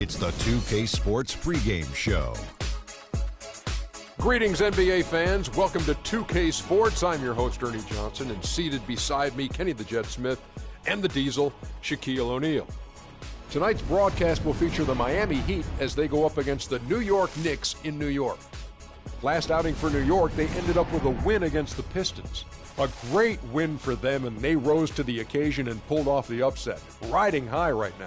It's the 2K Sports pregame show. Greetings, NBA fans. Welcome to 2K Sports. I'm your host, Ernie Johnson, and seated beside me, Kenny the Jet Smith and the Diesel, Shaquille O'Neal. Tonight's broadcast will feature the Miami Heat as they go up against the New York Knicks in New York. Last outing for New York, they ended up with a win against the Pistons. A great win for them, and they rose to the occasion and pulled off the upset, riding high right now.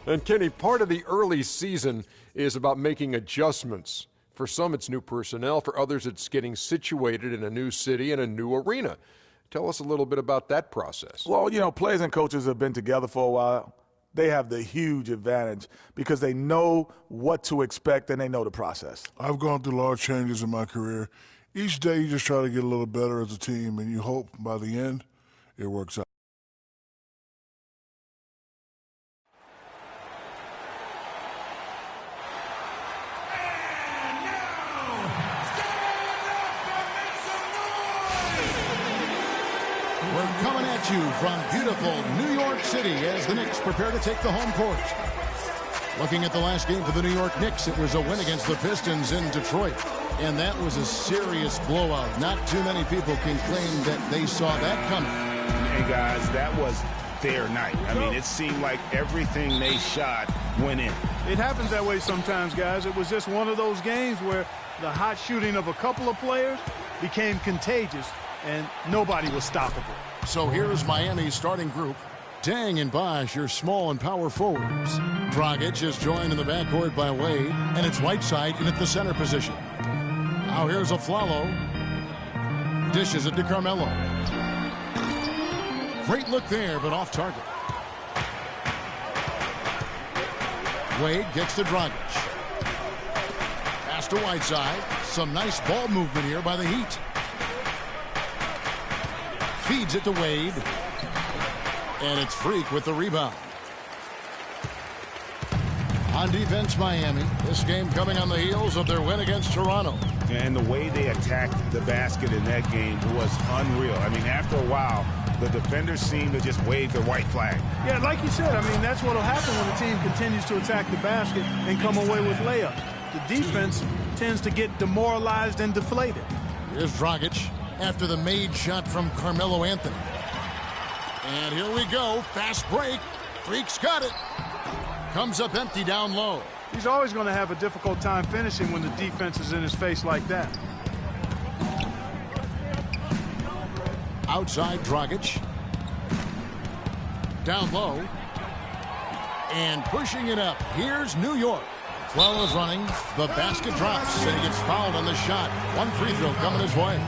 And Kenny, part of the early season is about making adjustments. For some, it's new personnel. For others, it's getting situated in a new city and a new arena. Tell us a little bit about that process. Well, players and coaches have been together for a while. They have the huge advantage because they know what to expect and they know the process. I've gone through large changes in my career. Each day you just try to get a little better as a team, and you hope by the end it works out. We're coming at you from beautiful New York City as the Knicks prepare to take the home court. Looking at the last game for the New York Knicks, it was a win against the Pistons in Detroit. And that was a serious blowout. Not too many people can claim that they saw that coming. And guys, that was their night. I mean, it seemed like everything they shot went in. It happens that way sometimes, guys. It was just one of those games where the hot shooting of a couple of players became contagious and nobody was stoppable. So here's Miami's starting group. Dang and Bosh, your small and power forwards. Dragic is joined in the backcourt by Wade, and it's Whiteside in at the center position. Now here's a Flalo. Dishes it to Carmelo. Great look there, but off target. Wade gets to Dragic. Pass to Whiteside. Some nice ball movement here by the Heat. Feeds it to Wade. And it's Freak with the rebound. On defense, Miami. This game coming on the heels of their win against Toronto. And the way they attacked the basket in that game was unreal. I mean, after a while, the defenders seemed to just wave the white flag. Yeah, like you said, that's what will happen when the team continues to attack the basket and come away with layups. The defense tends to get demoralized and deflated. Here's Dragic after the made shot from Carmelo Anthony. And here we go. Fast break. Freak's got it. Comes up empty down low. He's always going to have a difficult time finishing when the defense is in his face like that. Outside Dragic. Down low. And pushing it up. Here's New York. Flalo's running. The basket drops. And he gets fouled on the shot. One free throw coming his way.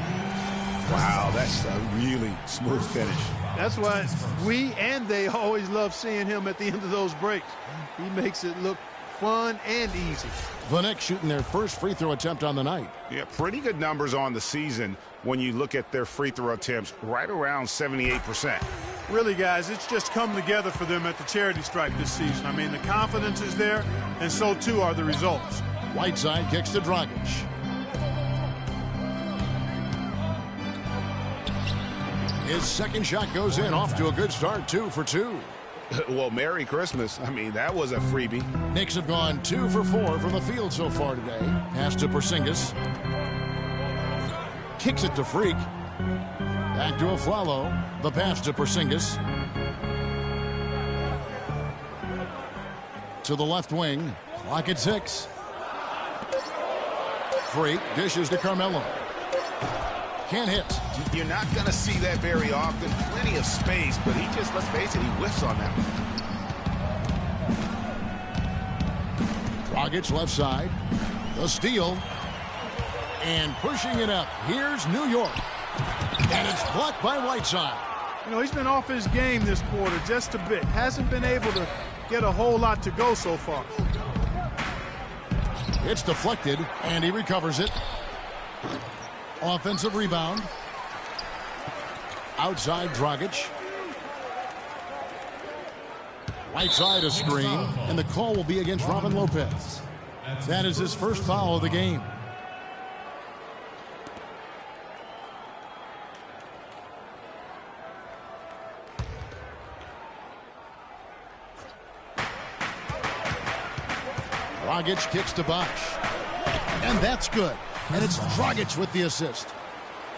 Wow, that's a really smooth finish. That's why we and they always love seeing him at the end of those breaks. He makes it look fun and easy. The Knicks shooting their first free throw attempt on the night. Yeah, pretty good numbers on the season when you look at their free throw attempts, right around 78%. Really, guys, it's just come together for them at the charity stripe this season. The confidence is there, and so too are the results. Whiteside kicks to Dragic. His second shot goes in, off to a good start, 2 for 2. Well, Merry Christmas. That was a freebie. Knicks have gone 2 for 4 from the field so far today. Pass to Porzingis. Kicks it to Freak. Back to Flalo. The pass to Porzingis. To the left wing. Clock at 6. Freak dishes to Carmelo. Can't hit. You're not going to see that very often. Plenty of space, but he just, let's face it, he whiffs on that one. Dragic left side. The steal. And pushing it up. Here's New York. And it's blocked by Whiteside. He's been off his game this quarter just a bit. Hasn't been able to get a whole lot to go so far. It's deflected, and he recovers it. Offensive rebound. Outside Dragic. Whiteside a screen, and the call will be against Robin Lopez. That is his first foul of the game. Dragic kicks to Bosch. And that's good. And it's Dragic with the assist.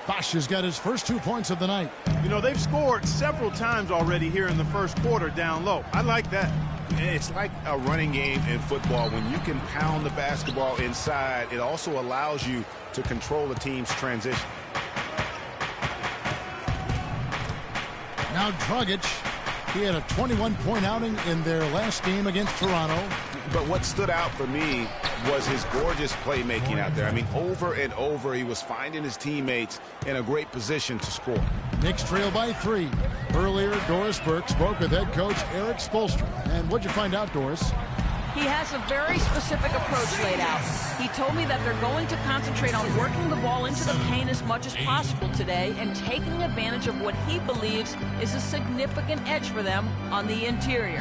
Bosch has got his first 2 points of the night. You know, they've scored several times already here in the first quarter down low. I like that. It's like a running game in football. When you can pound the basketball inside, it also allows you to control the team's transition. Now Dragic, he had a 21-point outing in their last game against Toronto. But what stood out for me was his gorgeous playmaking out there. I mean, over and over, he was finding his teammates in a great position to score. Knicks trail by 3. Earlier, Doris Burke spoke with head coach Eric Spoelstra. And what'd you find out, Doris? He has a very specific approach laid out. He told me that they're going to concentrate on working the ball into the paint as much as possible today and taking advantage of what he believes is a significant edge for them on the interior.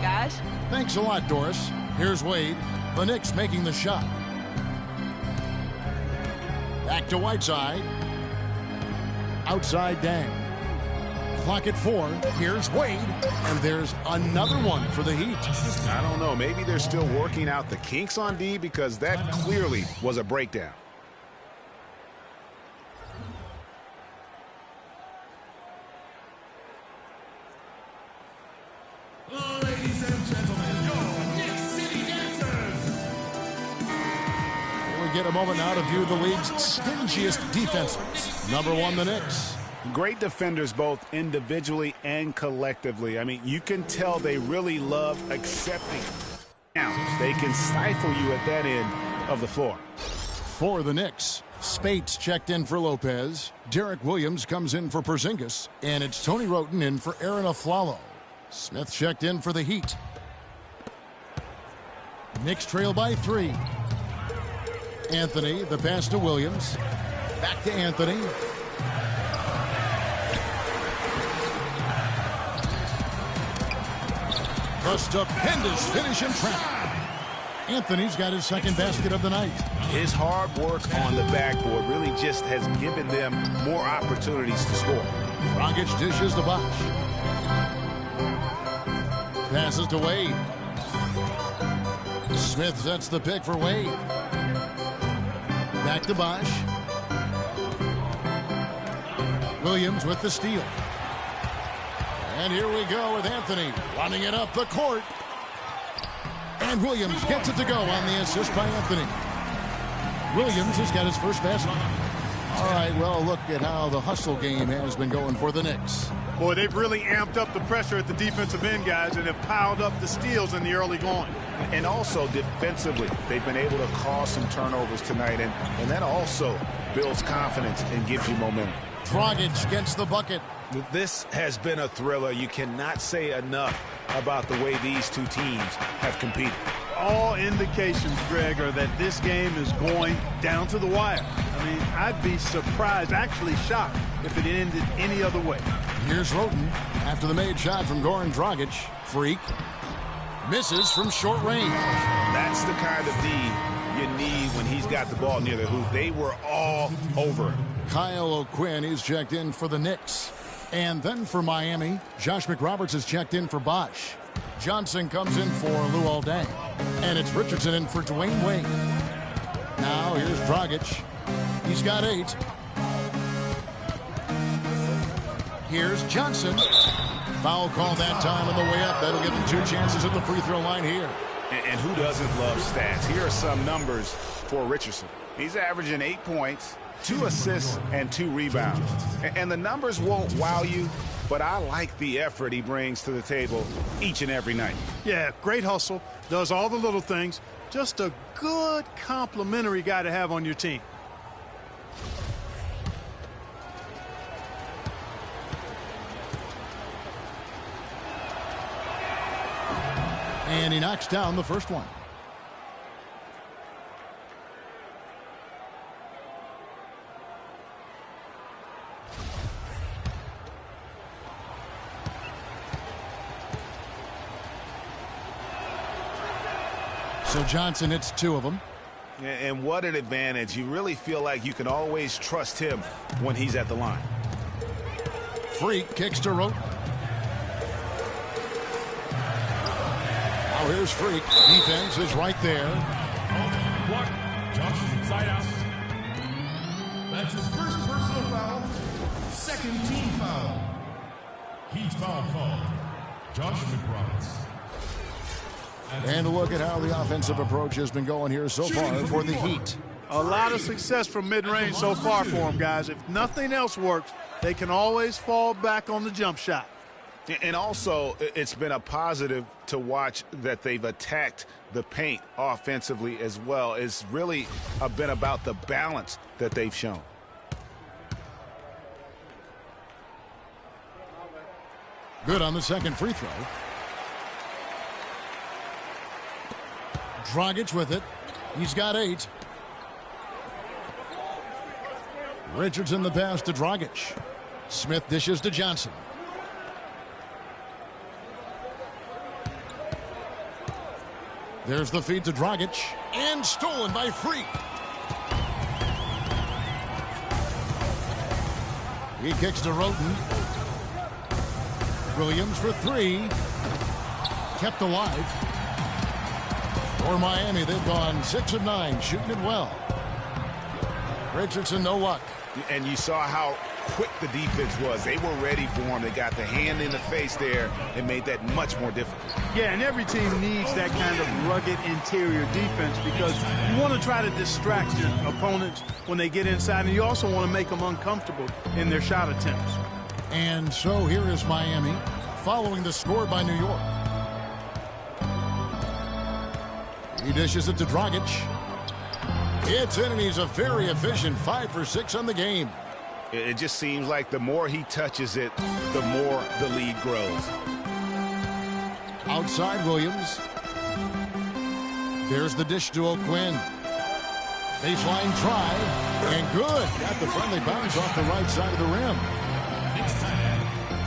Guys? Thanks a lot, Doris. Here's Wade. The Knicks making the shot. Back to Whiteside. Outside Dang. Clock at 4. Here's Wade. And there's another one for the Heat. I don't know. Maybe they're still working out the kinks on D, because that clearly was a breakdown. Ladies and gentlemen, your Knicks City Dancers. Here we get a moment now to view the league's stingiest defenses. Number 1, the Knicks. Great defenders both individually and collectively. I mean, you can tell they really love accepting. Now, they can stifle you at that end of the floor. For the Knicks, Spates checked in for Lopez. Derek Williams comes in for Porzingis. And it's Tony Wroten in for Aaron Aflalo. Smith checked in for the Heat. Knicks trail by 3. Anthony, the pass to Williams. Back to Anthony. A stupendous finish in traffic. Anthony's got his second basket of the night. His hard work on the backboard really just has given them more opportunities to score. Dragic dishes to Bosch. Passes to Wade. Smith sets the pick for Wade. Back to Bosch. Williams with the steal. And here we go with Anthony running it up the court. And Williams gets it to go on the assist by Anthony. Williams has got his first basket. All right, well, look at how the hustle game has been going for the Knicks. Boy, they've really amped up the pressure at the defensive end, guys, and have piled up the steals in the early going. And also defensively, they've been able to cause some turnovers tonight, and that also builds confidence and gives you momentum. Dragic gets the bucket. This has been a thriller. You cannot say enough about the way these two teams have competed. All indications, Greg, are that this game is going down to the wire. I mean, I'd be surprised, actually shocked, if it ended any other way. Here's Wroten after the made shot from Goran Dragic. Freak. Misses from short range. That's the kind of D you need when he's got the ball near the hoop. They were all over him. Kyle O'Quinn is checked in for the Knicks. And then for Miami, Josh McRoberts is checked in for Bosch. Johnson comes in for Luol Deng. And it's Richardson in for Dwayne Wade. Now here's Dragic. He's got 8. Here's Johnson. Foul call that time on the way up. That'll give him 2 chances at the free throw line here. And who doesn't love stats? Here are some numbers for Richardson. He's averaging 8 points, 2 assists, and 2 rebounds. And the numbers won't wow you, but I like the effort he brings to the table each and every night. Yeah, great hustle, does all the little things. Just a good complimentary guy to have on your team. And he knocks down the first one. So Johnson hits 2 of them. And what an advantage. You really feel like you can always trust him when he's at the line. Freak kicks to Rote. Now here's Freak. Defense is right there. Block. Josh, side out. That's his first personal foul. Second team foul. Heat foul called. Josh McBride. And a look at how the offensive approach has been going here so far for the Heat. A lot of success from mid-range so far for them, guys. If nothing else works, they can always fall back on the jump shot. And also, it's been a positive to watch that they've attacked the paint offensively as well. It's really been about the balance that they've shown. Good on the second free throw. Dragic with it. He's got 8. Richardson the pass to Dragic. Smith dishes to Johnson. There's the feed to Dragic. And stolen by Freak. He kicks to Roten. Williams for 3. Kept alive. For Miami, they've gone 6 of 9, shooting it well. Richardson, no luck. And you saw how quick the defense was. They were ready for him. They got the hand in the face there and made that much more difficult. Yeah, and every team needs that kind of rugged interior defense because you want to try to distract your opponents when they get inside, and you also want to make them uncomfortable in their shot attempts. And so here is Miami following the score by New York. He dishes it to Dragic. It's in, and he's a very efficient 5 for 6 on the game. It just seems like the more he touches it, the more the lead grows. Outside Williams. There's the dish to O'Quinn. Baseline try, and good. Got the friendly bounce off the right side of the rim.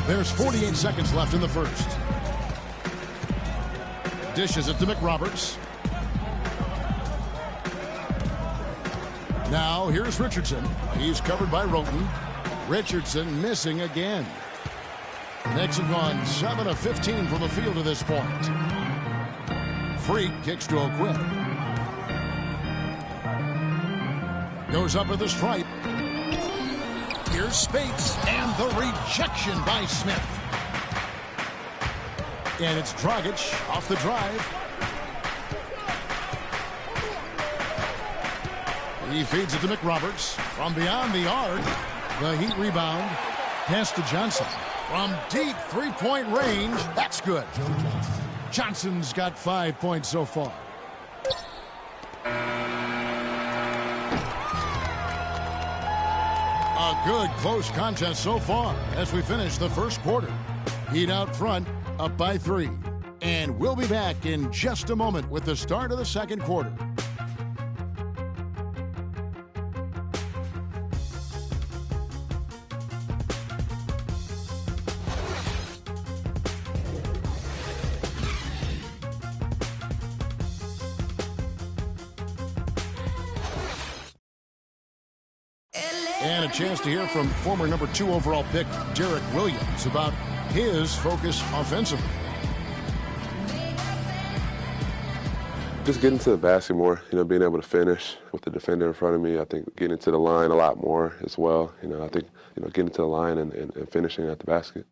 There's 48 seconds left in the first. Dishes it to McRoberts. Now here's Richardson. He's covered by Roten. Richardson missing again. The Knicks have gone 7 of 15 from the field to this point. Freak kicks to O'Quinn. Goes up with the stripe. Here's Spates, and the rejection by Smith. And it's Dragic off the drive. He feeds it to McRoberts from beyond the arc. The Heat rebound. Pass to Johnson. From deep three-point range. That's good. Johnson's got 5 points so far. A good close contest so far as we finish the first quarter. Heat out front, up by 3. And we'll be back in just a moment with the start of the second quarter. And a chance to hear from former number 2 overall pick Derek Williams about his focus offensively. Just getting to the basket more, being able to finish with the defender in front of me. I think getting to the line a lot more as well. I think, getting to the line and finishing at the basket.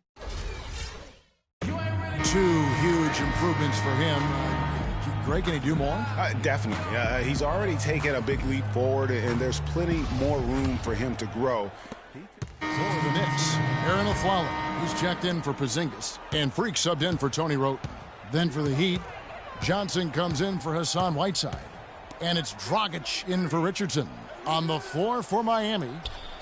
2 huge improvements for him. Greg, can he do more? Definitely. He's already taken a big leap forward, and there's plenty more room for him to grow. For the Knicks, Aaron Aflalo, who's checked in for Porzingis, and Freak subbed in for Tony Roten. Then for the Heat, Johnson comes in for Hassan Whiteside. And it's Dragic in for Richardson. On the floor for Miami,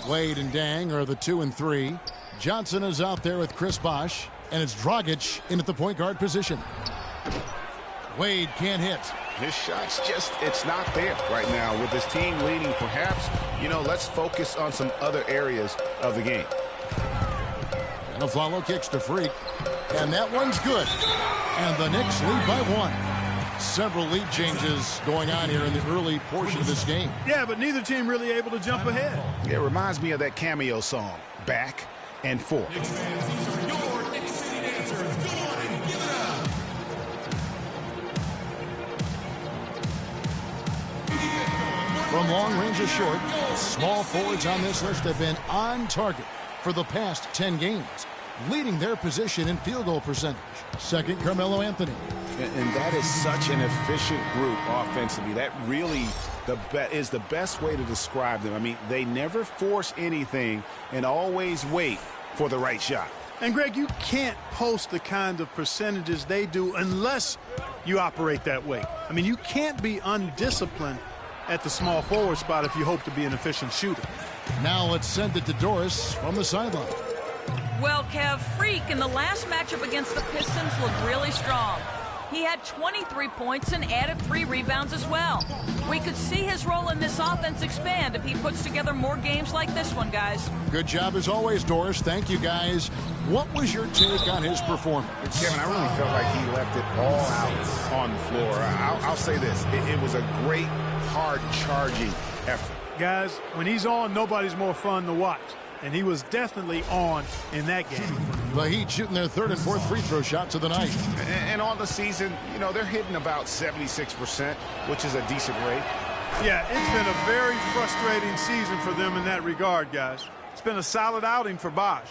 Wade and Dang are the 2 and 3. Johnson is out there with Chris Bosh, and it's Dragic in at the point guard position. Wade can't hit. His shot's it's not there right now with his team leading. Perhaps, let's focus on some other areas of the game. And Aflalo kicks to Freak. And that one's good. And the Knicks lead by 1. Several lead changes going on here in the early portion of this game. Yeah, but neither team really able to jump ahead. It reminds me of that cameo song, Back and Forth. Knicks fans, these are your Knicks City dancers. Go on and give it up. From long range or short, small forwards on this list have been on target for the past 10 games, leading their position in field goal percentage. Second, Carmelo Anthony. And that is such an efficient group offensively. That really is the best way to describe them. I mean, they never force anything and always wait for the right shot. And, Greg, you can't post the kind of percentages they do unless you operate that way. I mean, you can't be undisciplined at the small forward spot if you hope to be an efficient shooter. Now let's send it to Doris from the sideline. Well, Kev, Freak in the last matchup against the Pistons looked really strong. He had 23 points and added 3 rebounds as well. We could see his role in this offense expand if he puts together more games like this one, guys. Good job as always, Doris. Thank you, guys. What was your take on his performance? Kevin, I really felt like he left it all out on the floor. I'll say this. It was a great, hard-charging effort. Guys, when he's on, nobody's more fun to watch. And he was definitely on in that game. The Heat shooting their third and fourth free throw shots of the night. And on the season, you know, they're hitting about 76%, which is a decent rate. Yeah, it's been a very frustrating season for them in that regard, guys. It's been a solid outing for Bosh.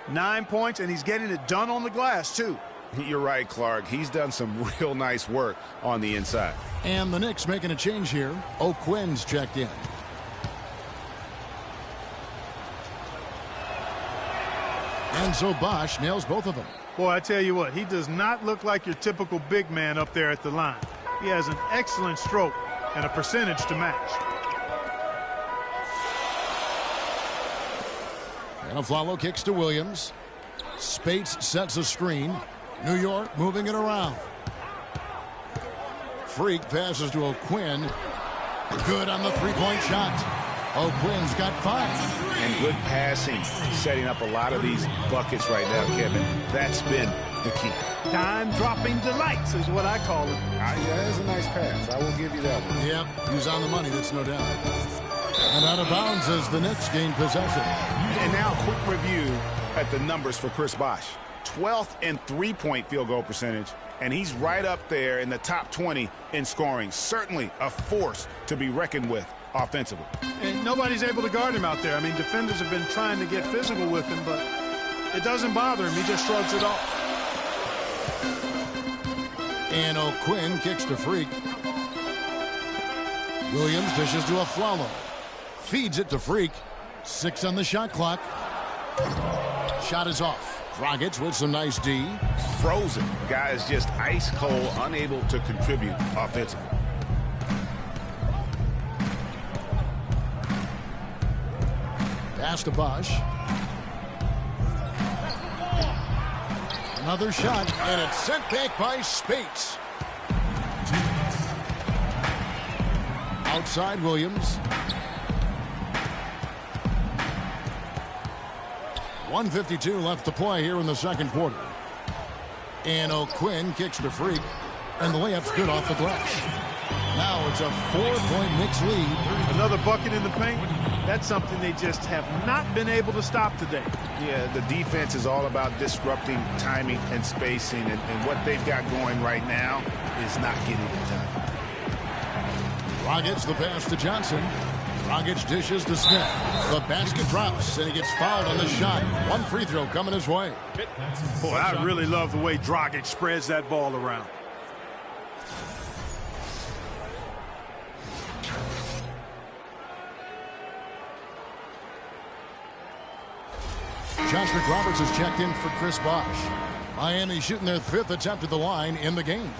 9 points, and he's getting it done on the glass, too. You're right, Clark. He's done some real nice work on the inside. And the Knicks making a change here. O'Quinn's checked in. And so Bosh nails both of them. Boy, I tell you what, he does not look like your typical big man up there at the line. He has an excellent stroke and a percentage to match. And Afflalo kicks to Williams. Spates sets a screen. New York moving it around. Freak passes to O'Quinn. Good on the three-point shot. O'Quinn's got 5. And good passing, setting up a lot of these buckets right now, Kevin. That's been the key. Dime-dropping delights is what I call it. Yeah, that's a nice pass. I will give you that one. Yep, he's on the money, that's no doubt. And out of bounds as the Knicks gain possession. And now a quick review at the numbers for Chris Bosh. 12th in three-point field goal percentage, and he's right up there in the top 20 in scoring. Certainly a force to be reckoned with offensively. And nobody's able to guard him out there. I mean, defenders have been trying to get physical with him, but it doesn't bother him. He just shrugs it off. And O'Quinn kicks to Freak. Williams dishes to Afflalo. Feeds it to Freak. 6 on the shot clock. Shot is off. Dragic with some nice D. Frozen. Guys just ice cold, unable to contribute offensively. Pass to Bosh. Another shot, and it's sent back by Spates. Outside Williams. 1:52 left to play here in the second quarter. And O'Quinn kicks to Freak, and the layup's good off the glass. Now it's a 4-point Knicks lead. Another bucket in the paint. That's something they just have not been able to stop today. Yeah, the defense is all about disrupting timing and spacing, and what they've got going right now is not getting it done. Dragic the pass to Johnson. Dragic dishes to Smith. The basket drops, and he gets fouled on the shot. One free throw coming his way. Boy, I really love the way Dragic spreads that ball around. Josh McRoberts has checked in for Chris Bosh. Miami shooting their 5th attempt at the line in the game.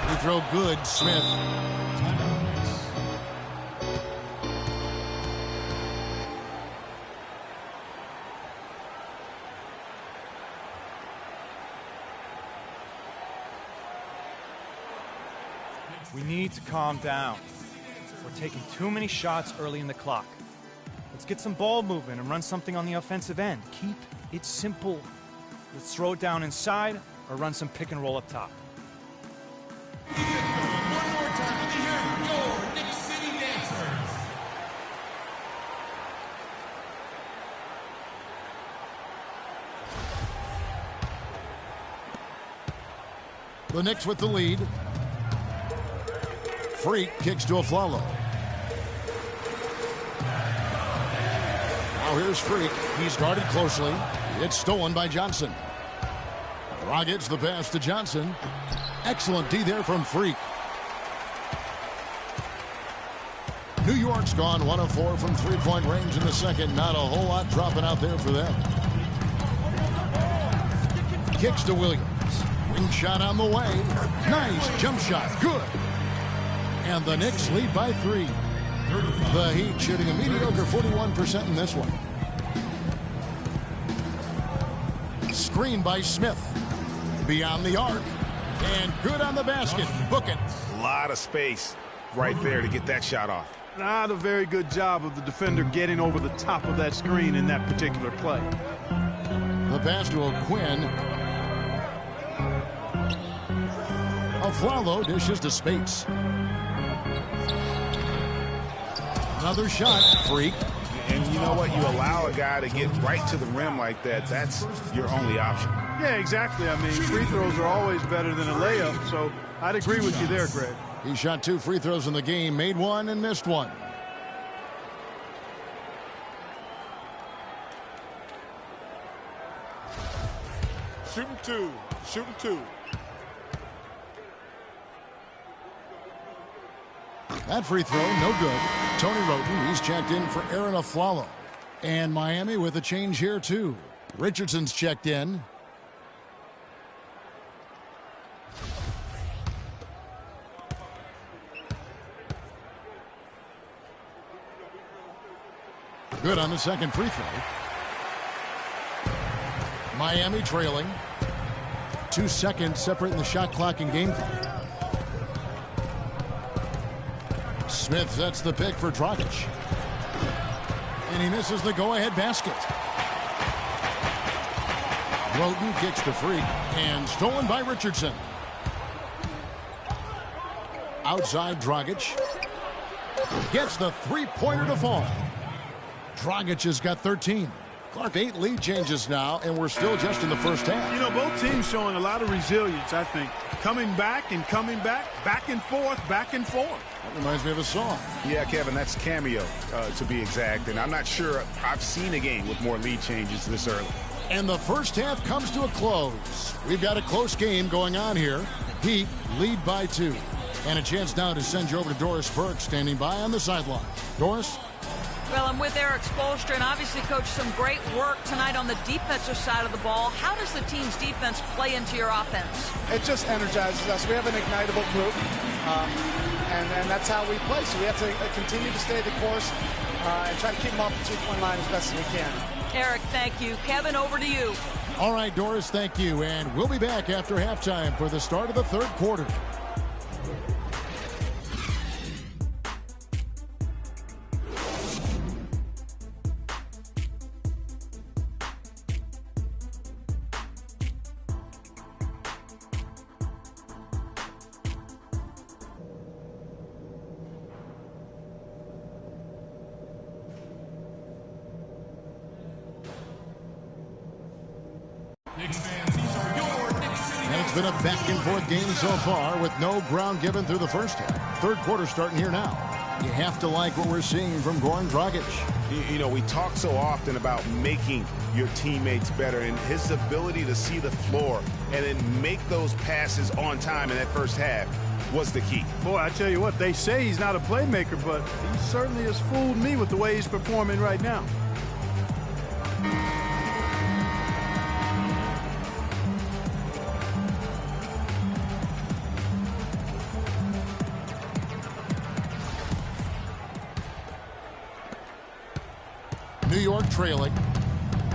Free throw good, Smith. We need to calm down. We're taking too many shots early in the clock. Let's get some ball movement and run something on the offensive end. Keep it simple. Let's throw it down inside or run some pick and roll up top. One more time, let me hear your Knicks City Dancers. The Knicks with the lead. Freak kicks to Aflalo. Now here's Freak. He's guarded closely. It's stolen by Johnson. Dragic the pass to Johnson. Excellent D there from Freak. New York's gone 1 of 4 from three-point range in the second. Not a whole lot dropping out there for them. Kicks to Williams. Wing shot on the way. Nice jump shot. Good. And the Knicks lead by 3. The Heat shooting a mediocre 41% in this one. Screen by Smith. Beyond the arc. And good on the basket. Book it. A lot of space right there to get that shot off. Not a very good job of the defender getting over the top of that screen in that particular play. The pass to O'Quinn. Aflalo dishes to Spates. Another shot. Freak. And you know what? You allow a guy to get right to the rim like that. That's your only option. Yeah, exactly. I mean, free throws are always better than a layup, so I'd agree with you there, Greg. He shot 2 free throws in the game, made 1 and missed 1. Shooting 2. Shooting 2. That free throw, no good. Tony Roten, he's checked in for Aaron Aflalo. And Miami with a change here, too. Richardson's checked in. Good on the second free throw. Miami trailing. 2 seconds separating the shot clock and game clock. Smith sets the pick for Dragic. And he misses the go-ahead basket. Roten kicks to Freak and stolen by Richardson. Outside Dragic. Gets the three-pointer to fall. Dragic has got 13. Clark, 8 lead changes now, and we're still just in the first half. You know, both teams showing a lot of resilience, I think. Coming back and coming back, back and forth, back and forth. That reminds me of a song. Yeah, Kevin, that's Cameo, to be exact. And I'm not sure I've seen a game with more lead changes this early. And the first half comes to a close. We've got a close game going on here. Heat lead by 2. And a chance now to send you over to Doris Burke, standing by on the sideline. Doris? Well, I'm with Eric Spoelstra, and obviously, Coach, some great work tonight on the defensive side of the ball. How does the team's defense play into your offense? It just energizes us. We have an ignitable group, and that's how we play. So we have to continue to stay the course and try to keep them off the 2-point line as best as we can. Eric, thank you. Kevin, over to you. All right, Doris, thank you. And we'll be back after halftime for the start of the third quarter. And it's been a back-and-forth game so far with no ground given through the first half. Third quarter starting here now. You have to like what we're seeing from Goran Dragic. You know, we talk so often about making your teammates better, and his ability to see the floor and then make those passes on time in that first half was the key. Boy, I tell you what, they say he's not a playmaker, but he certainly has fooled me with the way he's performing right now. New York trailing.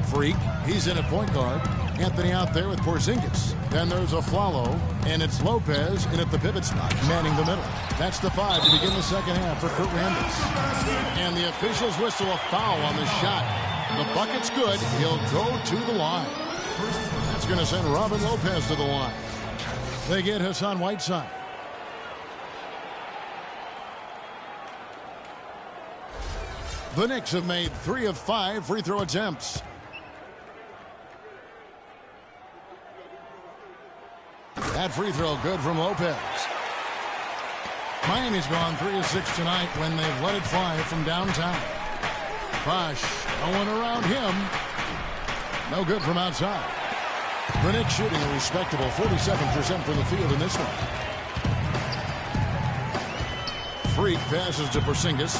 Freak, he's in at point guard. Anthony out there with Porzingis. Then there's Aflalo, and it's Lopez in at the pivot spot, manning the middle. That's the 5 to begin the second half for Kurt Rambis. And the officials whistle a foul on the shot. The bucket's good. He'll go to the line. That's going to send Robin Lopez to the line. They get Hassan Whiteside. The Knicks have made 3 of 5 free throw attempts. That free throw good from Lopez. Miami's gone 3 of 6 tonight when they've let it fly from downtown. Bosh going around him. No good from outside. The Knicks shooting a respectable 47% from the field in this one. Freak passes to Porzingis.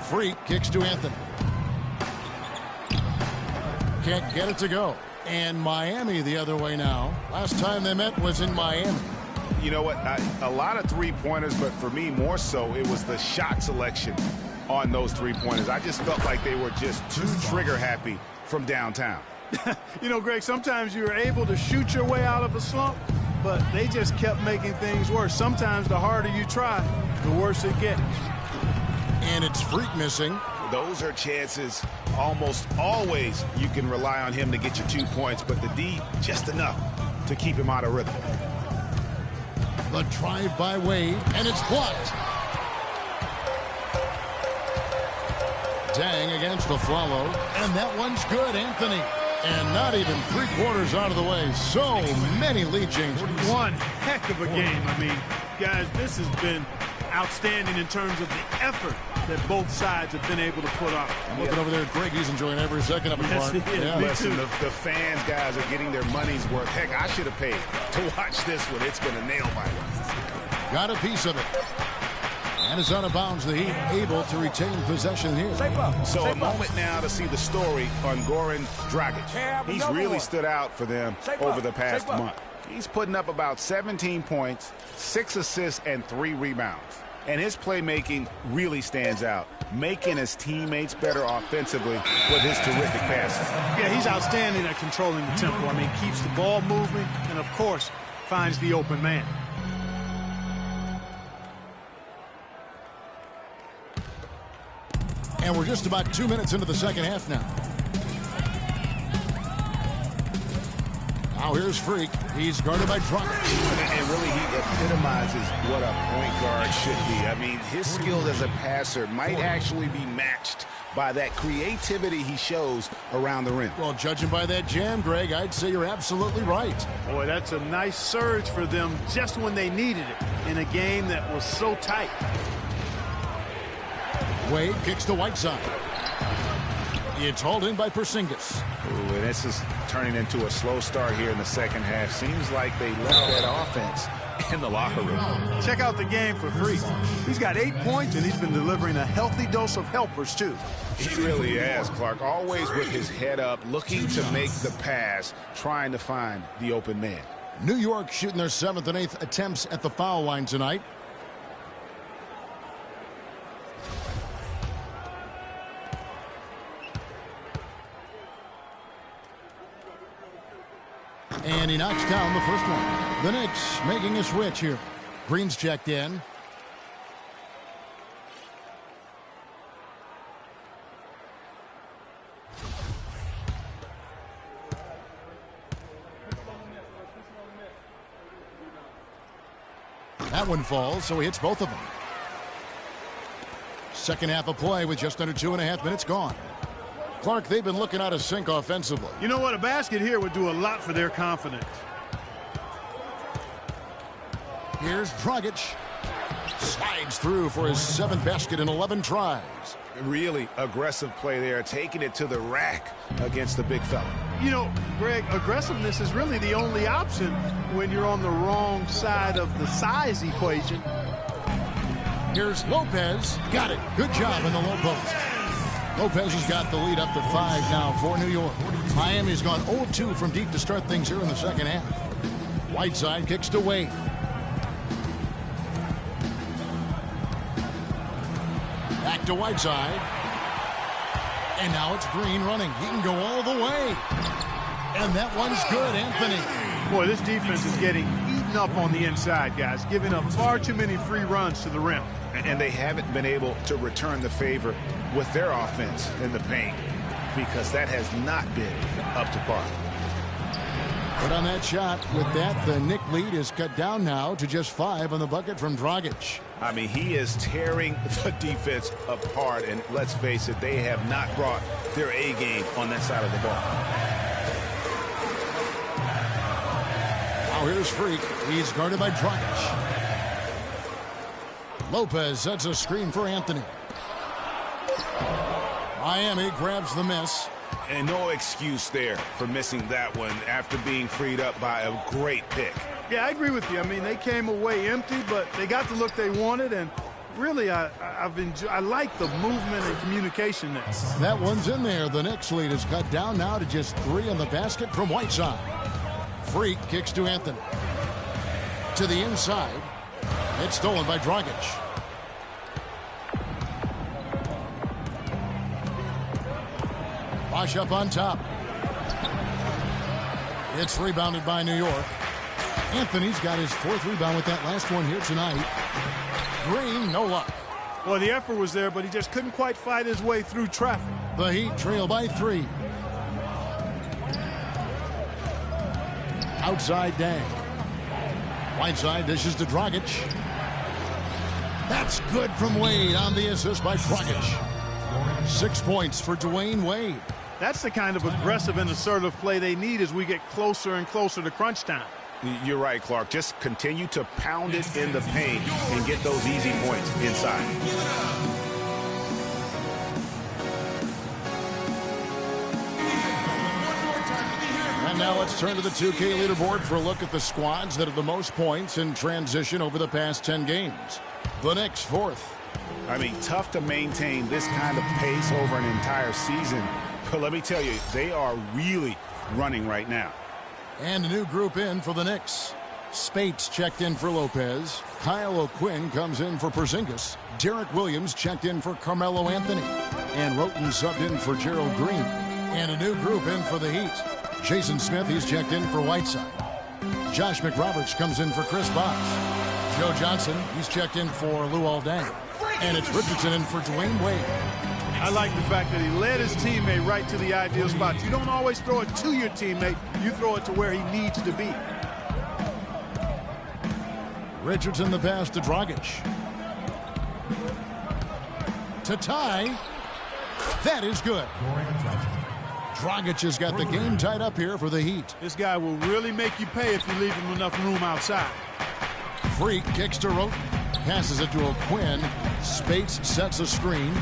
Freak kicks to Anthony. Can't get it to go. And Miami the other way now. Last time they met was in Miami. You know what? A lot of three-pointers, but for me more so, it was the shot selection on those three-pointers. I just felt like they were just too trigger-happy from downtown. You know, Greg, sometimes you're able to shoot your way out of a slump, but they just kept making things worse. Sometimes the harder you try, the worse it gets. And it's Freak missing. Those are chances almost always you can rely on him to get you 2 points, but the D just enough to keep him out of rhythm. The drive by Wade, and it's blocked. Dang against the follow, and that one's good, Anthony. And not even 3/4 out of the way. So many lead changes. One heck of a game. I mean, guys, this has been outstanding in terms of the effort that both sides have been able to put up. I'm looking over there at Greg. He's enjoying every second of it. Yes, he is. Yeah. Listen, the fans, guys, are getting their money's worth. Heck, I should have paid to watch this one. It's been a nail-biter. Got a piece of it. And is out of bounds. The Heat able to retain possession here. So a moment now to see the story on Goran Dragic. He's really stood out for them over the past month. He's putting up about 17 points, 6 assists, and 3 rebounds. And his playmaking really stands out, making his teammates better offensively with his terrific passes. Yeah, he's outstanding at controlling the tempo. I mean, keeps the ball moving and, of course, finds the open man. And we're just about 2 minutes into the second half now. Now here's Freak. He's guarded by Dragic. And really, he epitomizes what a point guard should be. I mean, his skills as a passer might actually be matched by that creativity he shows around the rim. Well, judging by that jam, Greg, I'd say you're absolutely right. Boy, that's a nice surge for them just when they needed it in a game that was so tight. Wade kicks to Whiteside. It's hauled in by Porzingis. Ooh, and this is turning into a slow start here in the second half. Seems like they left that offense in the locker room. Check out the game for Freak. He's got 8 points, and he's been delivering a healthy dose of helpers, too. He really has, Clark. Always with his head up, looking to make the pass, trying to find the open man. New York shooting their 7th and 8th attempts at the foul line tonight. And he knocks down the first one. The Knicks making a switch here. Green's checked in. That one falls, so he hits both of them. Second half of play with just under 2.5 minutes gone. Clark, they've been looking out of sync offensively. You know what? A basket here would do a lot for their confidence. Here's Dragic. Slides through for his 7th basket in 11 tries. Really aggressive play there, taking it to the rack against the big fella. You know, Greg, aggressiveness is really the only option when you're on the wrong side of the size equation. Here's Lopez. Got it. Good job in the low post. Lopez has got the lead up to 5 now for New York. Miami's gone 0-2 from deep to start things here in the second half. Whiteside kicks to Wade. Back to Whiteside. And now it's Green running. He can go all the way. And that one's good, Anthony. Boy, this defense is getting eaten up on the inside, guys, giving up far too many free runs to the rim. And they haven't been able to return the favor with their offense in the paint because that has not been up to par. But on that shot, with that, the Knick lead is cut down now to just 5 on the bucket from Dragic. I mean, he is tearing the defense apart, and let's face it, they have not brought their A game on that side of the ball. here's Freak. He's guarded by Dragic. Lopez sets a screen for Anthony. Miami grabs the miss. And no excuse there for missing that one after being freed up by a great pick. Yeah, I agree with you. I mean, they came away empty, but they got the look they wanted, and really, I like the movement and communication there. That one's in there. The Knicks lead is cut down now to just 3 in the basket from Whiteside. Freak kicks to Anthony. To the inside. It's stolen by Dragic. Bosh up on top. It's rebounded by New York. Anthony's got his 4th rebound with that last one here tonight. Green, no luck. Well, the effort was there, but he just couldn't quite fight his way through traffic. The Heat trail by 3. Outside Dang. Whiteside dishes to Dragic. That's good from Wade on the assist by Dragic. 6 points for Dwayne Wade. That's the kind of aggressive and assertive play they need as we get closer and closer to crunch time. You're right, Clark. Just continue to pound it in the paint and get those easy points inside. And now let's turn to the 2K leaderboard for a look at the squads that have the most points in transition over the past 10 games. The Knicks 4th. I mean, tough to maintain this kind of pace over an entire season. But let me tell you, they are really running right now. And a new group in for the Knicks. Spates checked in for Lopez. Kyle O'Quinn comes in for Porzingis. Derek Williams checked in for Carmelo Anthony. And Roten subbed in for Gerald Green. And a new group in for the Heat. Jason Smith, he's checked in for Whiteside. Josh McRoberts comes in for Chris Bosh. Joe Johnson, he's checked in for Luol Deng. And it's Richardson in for Dwayne Wade. I like the fact that he led his teammate right to the ideal spot. You don't always throw it to your teammate. You throw it to where he needs to be. Richardson the pass to Dragic. To tie. That is good. Dragic has got the game tied up here for the Heat. This guy will really make you pay if you leave him enough room outside. Freak kicks to Roten. Passes it to O'Quinn. Spates sets a screen.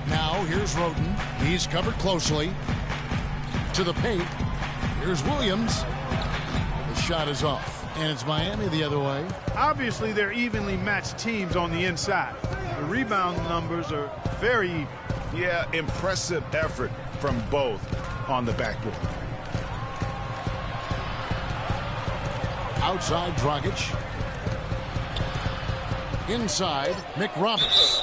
Now here's Roten. He's covered closely. To the paint. Here's Williams. The shot is off. And it's Miami the other way. Obviously, they're evenly matched teams on the inside. The rebound numbers are very even. Yeah, impressive effort from both on the backboard. Outside Dragic. Inside McRoberts.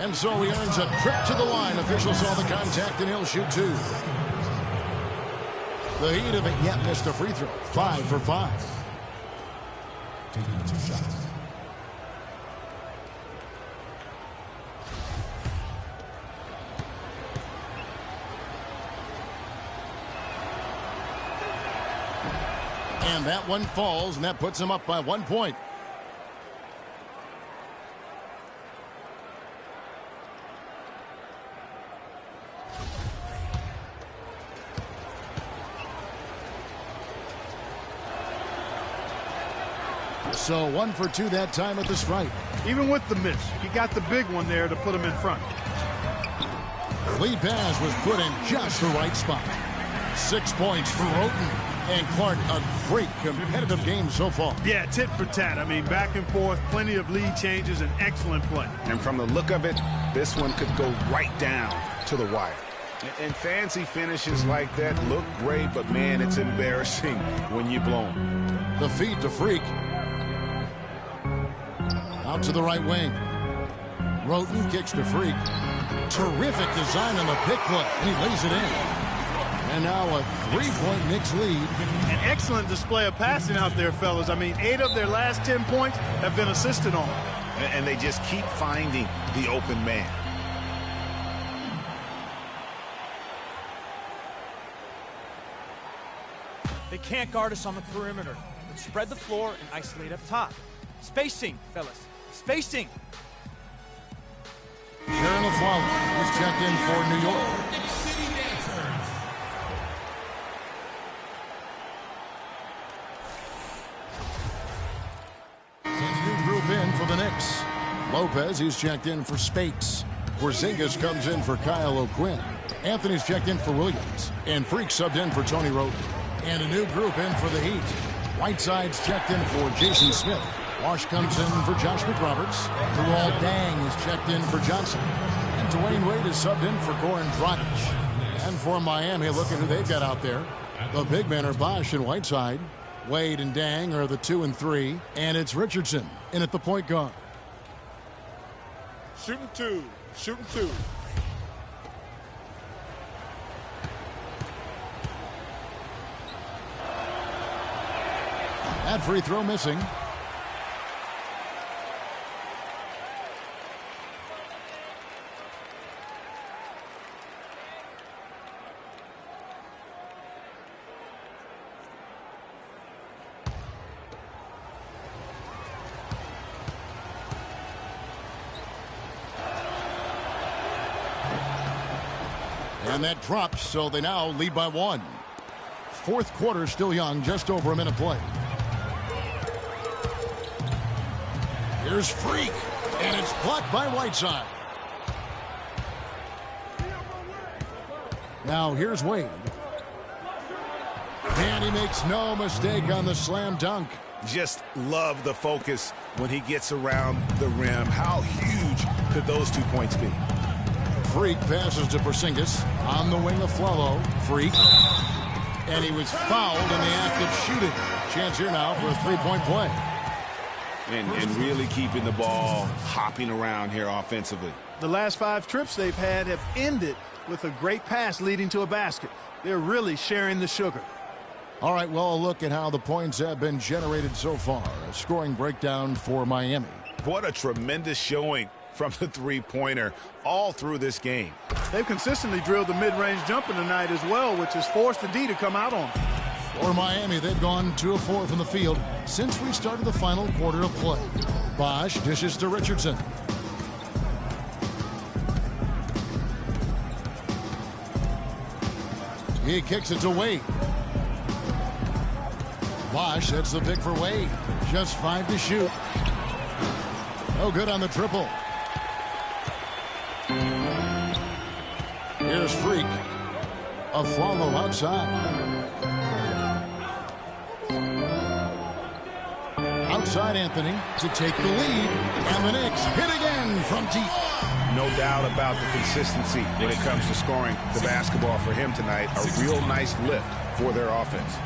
And so he earns a trip to the line. Officials saw the contact and he'll shoot 2. The Heat haven't yet missed a free throw. 5 for 5. Taking 2 shots. And that one falls, and that puts him up by 1 point. So 1 for 2 that time at the stripe. Even with the miss, he got the big one there to put him in front. Lead pass was put in just the right spot. 6 points for Roten. And Clark, a great competitive game so far. Yeah, tit for tat. I mean, back and forth, plenty of lead changes, and excellent play. And from the look of it, this one could go right down to the wire. And fancy finishes like that look great, but man, it's embarrassing when you blow them. The feed to Freak. Out to the right wing. Roten kicks to Freak. Terrific design on the pick play. He lays it in. And now a 3-point Knicks lead. An excellent display of passing out there, fellas. I mean, 8 of their last 10 points have been assisted on. And they just keep finding the open man. They can't guard us on the perimeter. Let's spread the floor and isolate up top. Spacing, fellas. Spacing. Aaron LaFleur is checked in for New York. Lopez, he's checked in for Spates. Porzingis comes in for Kyle O'Quinn. Anthony's checked in for Williams. And Freak subbed in for Tony Roden. And a new group in for the Heat. Whiteside's checked in for Jason Smith. Wash comes in for Josh McRoberts. Luol Deng is checked in for Johnson. And Dwayne Wade is subbed in for Goran Dragic. And for Miami, look at who they've got out there. The big men are Bosh and Whiteside. Wade and Deng are the 2 and 3. And it's Richardson in at the point guard. Shooting two. Shooting two. That free throw missing. And that drops, so they now lead by 1. Fourth quarter still young, just over a minute play. Here's Freak, and it's blocked by Whiteside. Now here's Wade. And he makes no mistake on the slam dunk. Just love the focus when he gets around the rim. How huge could those 2 points be? Freak passes to Porzingis on the wing of Flalo. Freak. And he was fouled in the act of shooting. Chance here now for a three-point play. And really keeping the ball hopping around here offensively. The last 5 trips they've had have ended with a great pass leading to a basket. They're really sharing the sugar. All right, well, a look at how the points have been generated so far. A scoring breakdown for Miami. What a tremendous showing from the three-pointer all through this game. They've consistently drilled the mid-range jumper tonight as well, which has forced the D to come out on them. For Miami, they've gone 2 of 4 from the field since we started the final quarter of play. Bosh dishes to Richardson. He kicks it to Wade. Bosh sets the pick for Wade. Just 5 to shoot. No good on the triple. Here's Freak. A follow outside. Outside Anthony to take the lead. And the Knicks hit again from deep. No doubt about the consistency when it comes to scoring the basketball for him tonight. A real nice lift for their offense.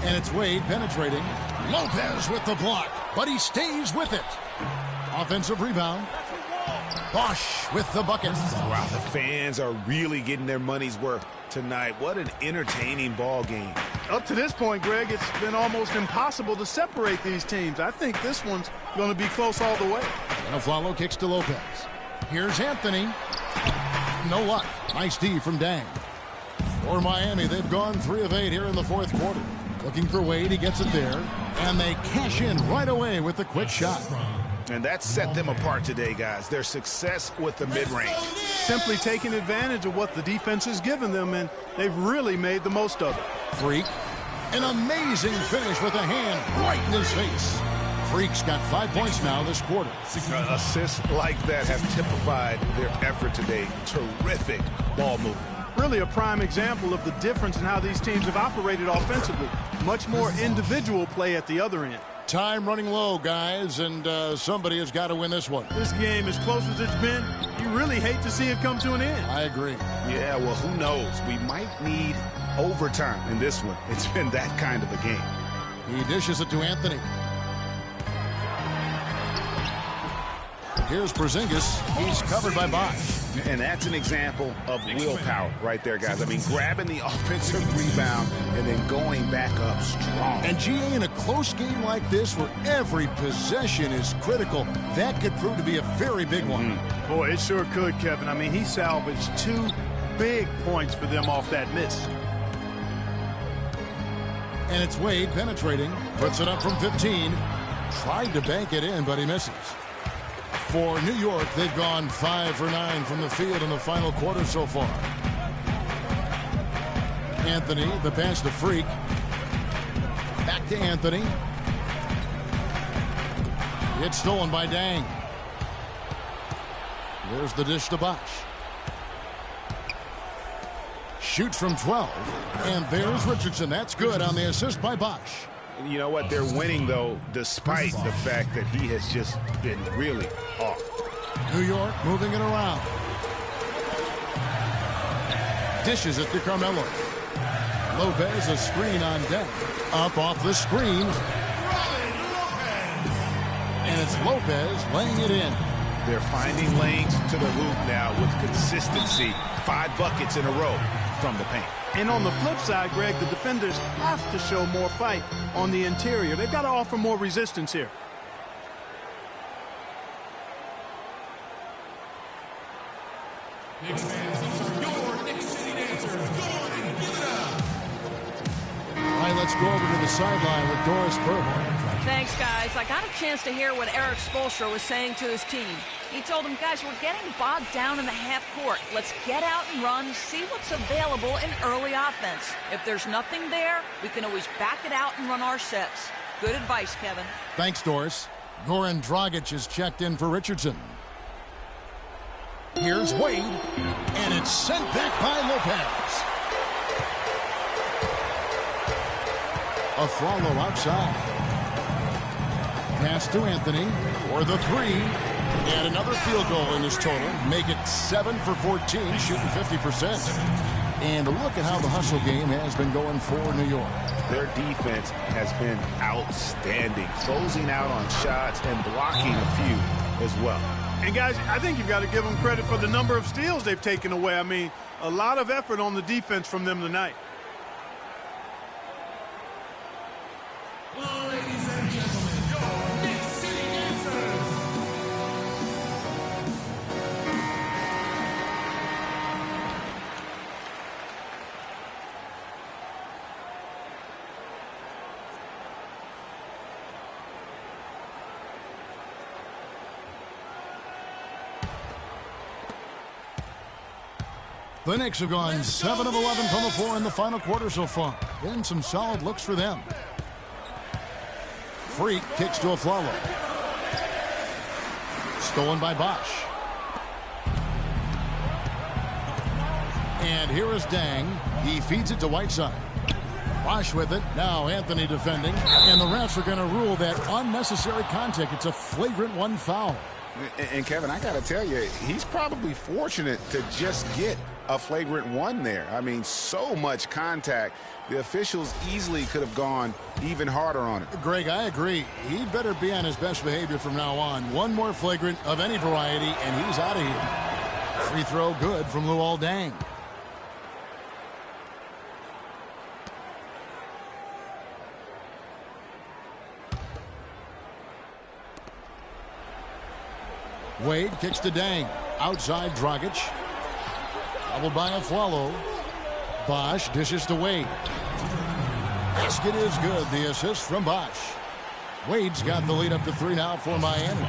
And it's Wade penetrating. Lopez with the block, but he stays with it. Offensive rebound. Bosh with the bucket. Wow, the fans are really getting their money's worth tonight. What an entertaining ball game. Up to this point, Greg, it's been almost impossible to separate these teams. I think this one's going to be close all the way. And Flalo kicks to Lopez. Here's Anthony. No luck. Nice D from Deng. For Miami, they've gone 3 of 8 here in the fourth quarter. Looking for Wade, he gets it there. And they cash in right away with the quick shot. And that set them apart today, guys. Their success with the mid-range. Simply taking advantage of what the defense has given them, and they've really made the most of it. Freak. An amazing finish with a hand right in his face. Freak's got 5 points now this quarter. Assists like that have typified their effort today. Terrific ball movement. Really a prime example of the difference in how these teams have operated offensively. Much more individual play at the other end. Time running low, guys, and somebody has got to win this one. This game, as close as it's been, you really hate to see it come to an end. I agree. Yeah, well, who knows? We might need overtime in this one. It's been that kind of a game. He dishes it to Anthony. Here's Porzingis. He's covered by Bosh. And that's an example of willpower right there, guys. I mean, grabbing the offensive rebound and then going back up strong. And GA, in a close game like this where every possession is critical, that could prove to be a very big one. Boy, it sure could, Kevin. I mean, he salvaged 2 big points for them off that miss. And it's Wade penetrating. Puts it up from 15. Tried to bank it in, but he misses. For New York, they've gone 5 for 9 from the field in the final quarter so far. Anthony, the pass to Freak. Back to Anthony. It's stolen by Deng. There's the dish to Bosch. Shoots from 12. And there's Richardson. That's good on the assist by Bosch. You know what? They're winning, though, despite the fact that he has just been really off. New York moving it around. Dishes it to Carmelo. Lopez, a screen on deck. Up off the screen. And it's Lopez laying it in. They're finding lanes to the hoop now with consistency. 5 buckets in a row from the paint. And on the flip side, Greg, the defenders have to show more fight on the interior. They've got to offer more resistance here. Knicks fans, these are your Knicks City dancers. Go on and give it up. All right, let's go over to the sideline with Doris Burke. Thanks, guys. I got a chance to hear what Eric Spoelstra was saying to his team. He told them, guys, we're getting bogged down in the half court. Let's get out and run, see what's available in early offense. If there's nothing there, we can always back it out and run our sets. Good advice, Kevin. Thanks, Doris. Goran Dragic is checked in for Richardson. Here's Wade, and it's sent back by Lopez. Aflalo outside. Pass to Anthony for the 3. And another field goal in this total. Make it 7 for 14, shooting 50%. And look at how the hustle game has been going for New York. Their defense has been outstanding, closing out on shots and blocking a few as well. And, guys, I think you've got to give them credit for the number of steals they've taken away. I mean, a lot of effort on the defense from them tonight. Well, ladies and gentlemen, your Knicks City dancers. The Knicks have gone 7 of 11 from the floor in the final quarter so far. Been some solid looks for them. Freak kicks to Aflalo. Stolen by Bosch. And here is Dang. He feeds it to Whiteside. Bosch with it. Now Anthony defending. And the refs are going to rule that unnecessary contact. It's a flagrant 1 foul. And Kevin, I got to tell you, he's probably fortunate to just get a flagrant 1 there. I mean, so much contact. The officials easily could have gone even harder on it. Greg, I agree. He better be on his best behavior from now on. 1 more flagrant of any variety, and he's out of here. Free throw good from Luol Deng. Wade kicks to Deng. Outside Dragic. Doubled by Aflalo. Bosch dishes to Wade. Basket is good. The assist from Bosch. Wade's got the lead up to 3 now for Miami.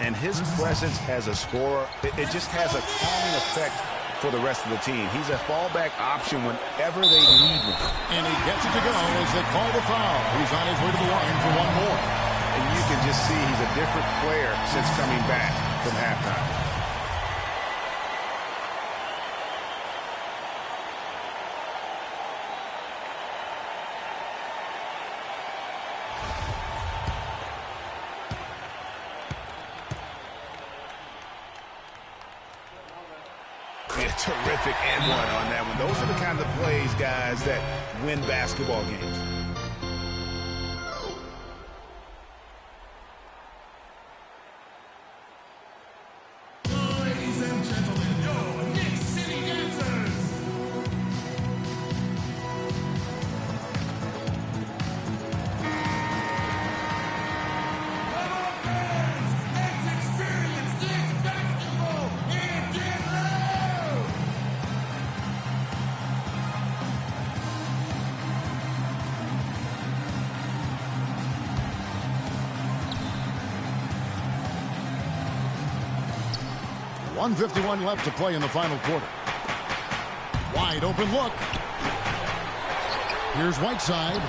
And his presence as a scorer, it just has a calming effect for the rest of the team. He's a fallback option whenever they need him. And he gets it to go as they call the foul. He's on his way to the line for 1 more. And you can just see he's a different player since coming back from halftime. Terrific and 1 on that one. Those are the kind of plays, guys, that win basketball games. Ladies and gentlemen, your Knicks City dancers. Come on, fans! Let's experience Knicks basketball and get loud! .151 left to play in the final quarter. Wide open look. Here's Whiteside.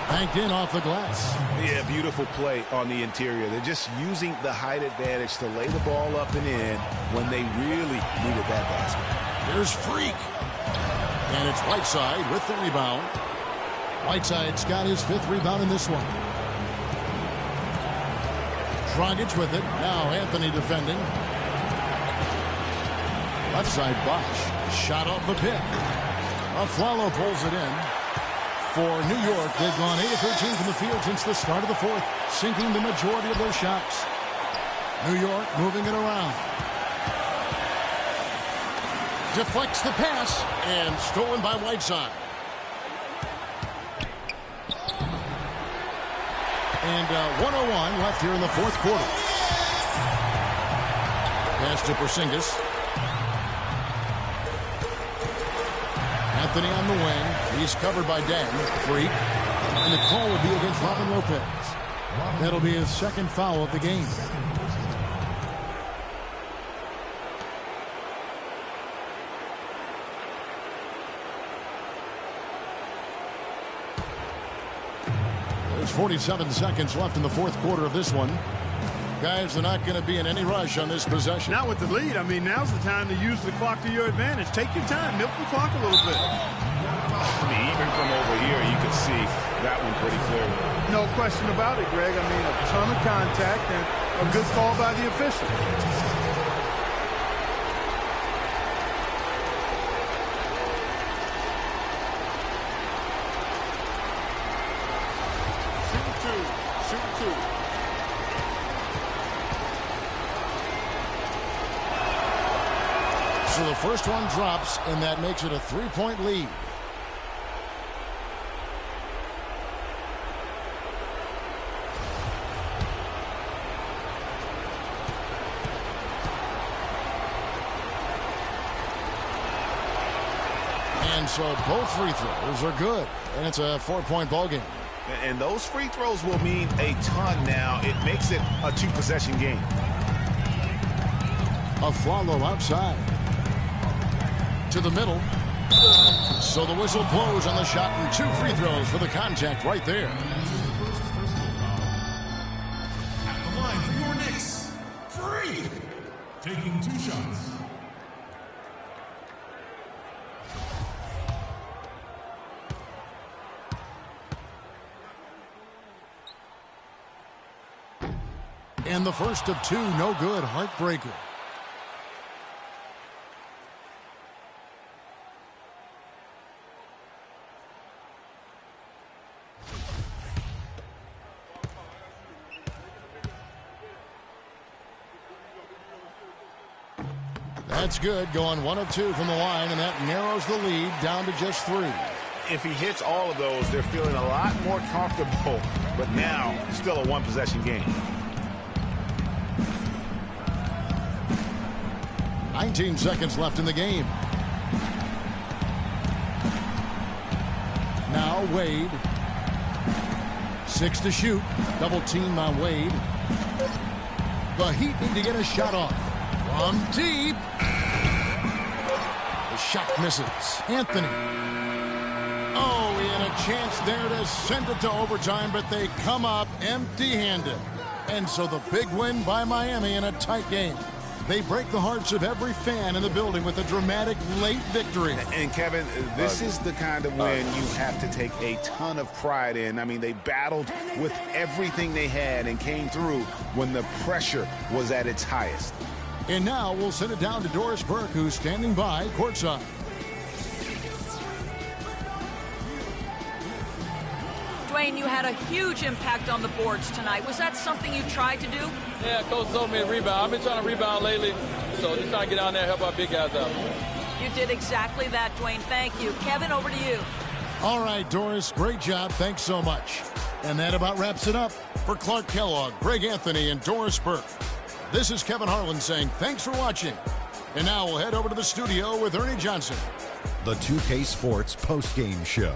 Banked in off the glass. Yeah, beautiful play on the interior. They're just using the height advantage to lay the ball up and in when they really needed that basket. Here's Freak. And it's Whiteside with the rebound. Whiteside's got his 5th rebound in this one. Dragic with it. Now Anthony defending. Left side Bosch. Shot off the pick. Aflalo pulls it in. For New York, they've gone 8 of 13 from the field since the start of the 4th, sinking the majority of their shots. New York moving it around. Deflects the pass and stolen by Whiteside. And 1:01 left here in the 4th quarter. Pass to Porzingis. Anthony on the wing. He's covered by Dan. Freak. And the call will be against Robin Lopez. That'll be his 2nd foul of the game. There's 47 seconds left in the 4th quarter of this one. Guys, they're not going to be in any rush on this possession. Not with the lead. I mean, now's the time to use the clock to your advantage. Take your time. Milk the clock a little bit. I mean, even from over here, you can see that one pretty clearly. No question about it, Greg. I mean, a ton of contact and a good call by the official. Shoot two. So the first one drops, and that makes it a 3-point lead. And so both free throws are good, and it's a 4-point ball game. And those free throws will mean a ton now. It makes it a 2-possession game. Aflalo outside. To the middle. So the whistle blows on the shot and 2 free throws for the contact right there. At the line for your Knicks, Free. Taking 2 shots. And the first of 2, no good, heartbreaker. That's good, going 1 of 2 from the line, and that narrows the lead down to just 3. If he hits all of those, they're feeling a lot more comfortable. But now, still a 1-possession game. 19 seconds left in the game. Now Wade. 6 to shoot. Double team on Wade. The Heat need to get a shot off. From deep. The shot misses. Anthony. Oh, he had a chance there to send it to overtime, but they come up empty-handed. And so the big win by Miami in a tight game. They break the hearts of every fan in the building with a dramatic late victory. And Kevin, this is the kind of win you have to take a ton of pride in. I mean, they battled with everything they had and came through when the pressure was at its highest. And now we'll send it down to Doris Burke, who's standing by courtside. Dwayne, you had a huge impact on the boards tonight. Was that something you tried to do? Yeah, Coach told me to rebound. I've been trying to rebound lately, so just trying to get down there and help our big guys out. You did exactly that, Dwayne. Thank you. Kevin, over to you. All right, Doris, great job. Thanks so much. And that about wraps it up. For Clark Kellogg, Greg Anthony, and Doris Burke, this is Kevin Harlan saying thanks for watching. And now we'll head over to the studio with Ernie Johnson. The 2K Sports postgame show.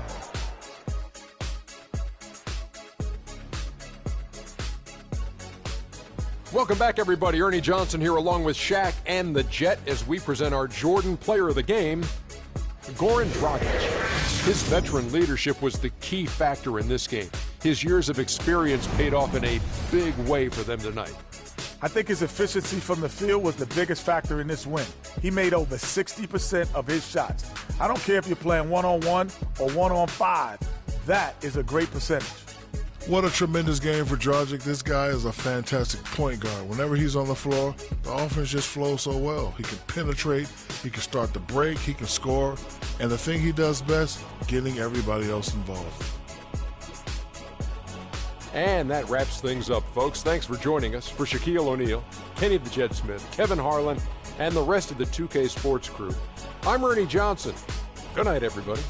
Welcome back, everybody. Ernie Johnson here along with Shaq and the Jet as we present our Jordan Player of the Game. Goran Dragic. His veteran leadership was the key factor in this game. His years of experience paid off in a big way for them tonight. I think his efficiency from the field was the biggest factor in this win. He made over 60% of his shots. I don't care if you're playing one-on-one or one-on-5. That is a great percentage. What a tremendous game for Dragic. This guy is a fantastic point guard. Whenever he's on the floor, the offense just flows so well. He can penetrate, he can start the break, he can score, and the thing he does best, getting everybody else involved. And that wraps things up, folks. Thanks for joining us. For Shaquille O'Neal, Kenny the Jet Smith, Kevin Harlan, and the rest of the 2K Sports crew, I'm Ernie Johnson. Good night, everybody.